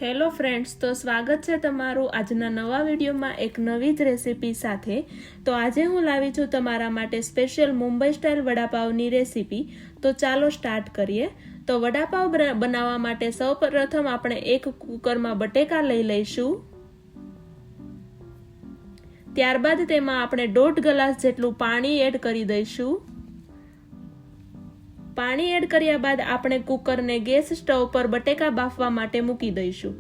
Hello friends, તો સ્વાગત છે તમારું આજના નવા વિડીયોમાં એક નવી જ રેસીપી સાથે। તો આજે હું લાવી છું તમારા માટે સ્પેશિયલ મુંબઈ સ્ટાઇલ વડાપાવની રેસીપી। તો ચાલો સ્ટાર્ટ કરીએ। તો વડાપાવ બનાવવા માટે સૌપ્રથમ આપણે એક કુકરમાં બટેકા લઈ લઈશું। ત્યારબાદ તેમાં આપણે 1.5 ગ્લાસ જેટલું પાણી એડ કરી દઈશું। પાણી એડ કર્યા બાદ આપણે કુકરને ગેસ સ્ટવ પર બટેકા બાફવા માટે મૂકી દઈશું।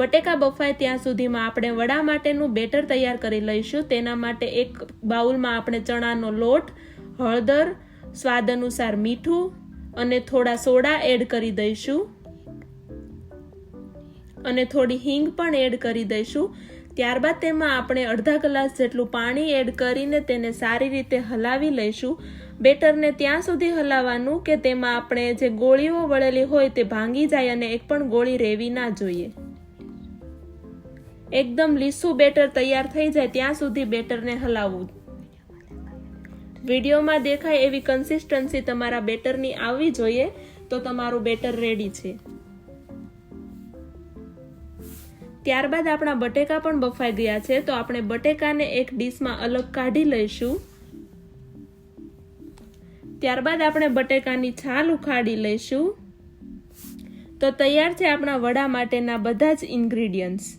બટેકા બફાય ત્યાં સુધીમાં આપણે વડા માટેનું બેટર તૈયાર કરી લઈશું। તેના માટે એક બાઉલમાં આપણે ચણાનો લોટ, હળદર, સ્વાદ અનુસાર મીઠું અને થોડા સોડા એડ કરી દઈશું અને થોડી હિંગ પણ એડ કરી દઈશું। ત્યારબાદ તેમાં આપણે 1/2 ગ્લાસ જેટલું પાણી એડ કરીને તેને સારી રીતે હલાવી લઈશું। બેટરને ત્યાં સુધી હલાવવાનું કે તેમાં આપણે જે ગોળીઓ વળેલી હોય તે ભાંગી જાય અને એક પણ ગોળી રહેવી ના જોઈએ। એકદમ લીસું બેટર તૈયાર થઈ જાય ત્યાં સુધી બેટરને હલાવવું। વિડીયોમાં દેખાય એવી કન્સિસ્ટન્સી તમારા બેટરની આવવી જોઈએ તો તમારું બેટર રેડી છે। ત્યારબાદ આપણા બટેકા પણ બફાઈ ગયા છે, તો આપણે બટેકાને એક ડીશમાં અલગ કાઢી લઈશું। ત્યારબાદ આપણે બટેકાની છાલ ઉખાડી લઈશું। તો તૈયાર છે આપણા વડા માટેના બધા જ ઇન્ગ્રેડિયન્ટ્સ।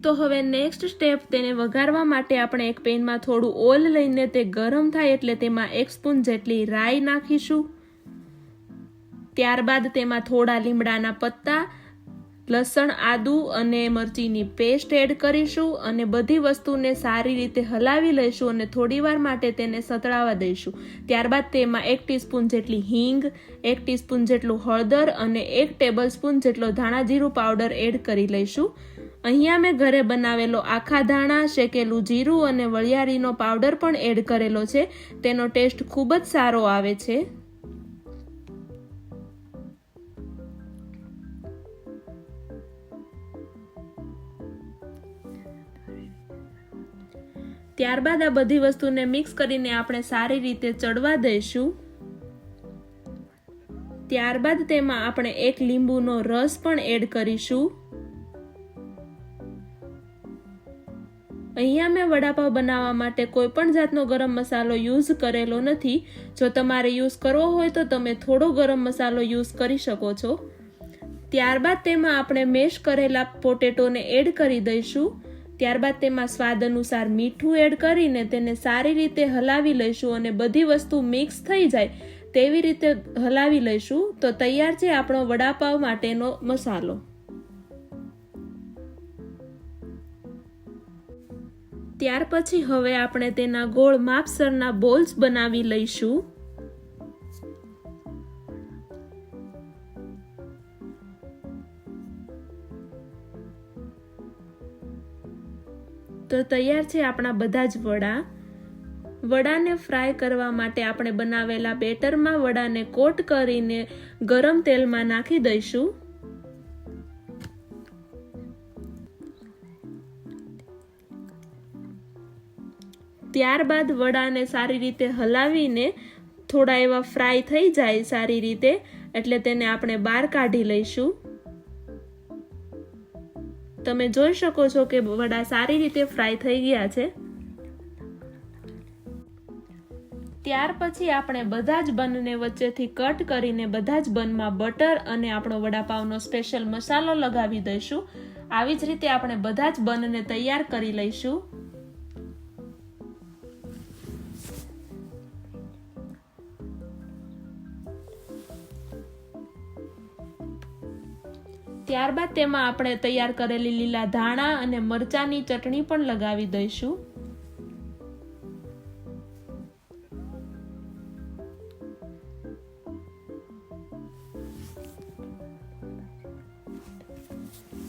તો હવે નેક્સ્ટ સ્ટેપ, તેને વઘારવા માટે આપણે એક પેનમાં થોડું ઓઇલ લઈને તે ગરમ થાય એટલે તેમાં 1 સ્પૂન જેટલી રાઈ નાખીશું। ત્યારબાદ તેમાં થોડા લીમડાના પત્તા, લસણ, આદુ અને મરચીની પેસ્ટ એડ કરીશું અને બધી વસ્તુને સારી રીતે હલાવી લઈશું અને થોડીવાર માટે તેને સતળાવા દઈશું। ત્યારબાદ તેમાં 1 ટીસ્પૂન જેટલી હિંગ, 1 ટીસ્પૂન જેટલું હળદર અને 1 ટેબલસ્પૂન જેટલો ધાણા જીરું પાવડર એડ કરી લઈશું। અહીંયા મેં ઘરે બનાવેલો આખા ધાણા, શેકેલું જીરું અને વરિયાળીનો પાવડર પણ એડ કરેલો છે। તેનો ટેસ્ટ ખૂબ જ સારો આવે છે। ત્યારબાદ આ બધી વસ્તુને મિક્સ કરીને આપણે સારી રીતે ચડવા દઈશું। ત્યારબાદ તેમાં આપણે 1 લીંબુનો રસ પણ એડ કરીશું। અહીંયા મેં વડાપાવ બનાવવા માટે કોઈ પણ જાતનો ગરમ મસાલો યુઝ કરેલો નથી। જો તમારે યુઝ કરવો હોય તો તમે થોડો ગરમ મસાલો યુઝ કરી શકો છો। ત્યારબાદ તેમાં આપણે મેશ કરેલા પોટેટોને એડ કરી દઈશું। ત્યારબાદ તેમાં સ્વાદ અનુસાર મીઠું એડ કરીને તેને સારી રીતે હલાવી લઈશું અને બધી વસ્તુ મિક્સ થઈ જાય તેવી રીતે હલાવી લઈશું। તો તૈયાર છે આપણો વડાપાવ માટેનો મસાલો। ત્યાર પછી હવે આપણે તેના ગોળ માપસરના બોલ્સ બનાવી લઈશું। તો તૈયાર છે આપણા બધા જ વડાને ફ્રાય કરવા માટે આપણે બનાવેલા બેટરમાં વડાને કોટ કરીને ગરમ તેલમાં નાખી દઈશું। ત્યારબાદ વડાને સારી રીતે હલાવીને થોડા એવા ફ્રાય થઈ જાય સારી રીતે એટલે તેને આપણે બહાર કાઢી લઈશું। તમે જોઈ શકો છો કે વડા સારી રીતે ફ્રાય થઈ ગયા છે। ત્યાર પછી આપણે બધા જ બનને વચ્ચેથી કટ કરીને બધા જ બનમાં બટર અને આપણો વડાપાવનો સ્પેશિયલ મસાલો લગાવી દઈશું। આવી જ રીતે આપણે બધા જ બનને તૈયાર કરી લઈશું। ત્યારબાદ તેમાં આપણે તૈયાર કરેલી લીલા ધાણા અને મરચાની ચટણી પણ લગાવી દઈશું।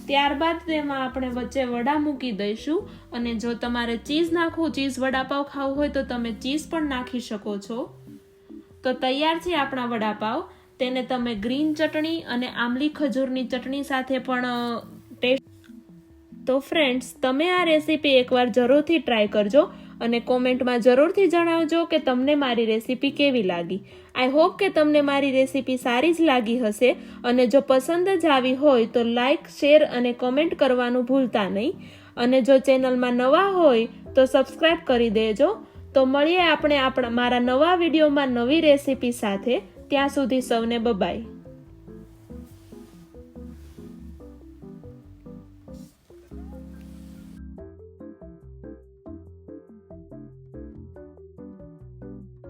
ત્યારબાદ તેમાં આપણે વચ્ચે વડા મૂકી દઈશું અને જો તમારે ચીઝ નાખવું, ચીઝ વડાપાવ ખાવું હોય તો તમે ચીઝ પણ નાખી શકો છો। તો તૈયાર છે આપણા વડાપાવ। તેને તમે ગ્રીન ચટણી અને આમલી ખજૂરની ચટણી સાથે પણ ટેસ્ટ। તો ફ્રેન્ડ્સ, તમે આ રેસીપી એકવાર જરૂરથી ટ્રાય કરજો અને કોમેન્ટમાં જરૂરથી જણાવજો કે તમને મારી રેસીપી કેવી લાગી. આઈ હોપ કે તમને મારી રેસીપી સારી જ લાગી હશે અને જો પસંદ જ આવી હોય તો લાઇક, શેર અને કોમેન્ટ કરવાનું ભૂલતા નહીં. અને જો ચેનલમાં નવા હોય તો સબસ્ક્રાઈબ કરી દેજો. તો મળીએ આપણે મારા નવા વિડીયોમાં નવી રેસીપી સાથે. ત્યાં સુધી સૌને બાય.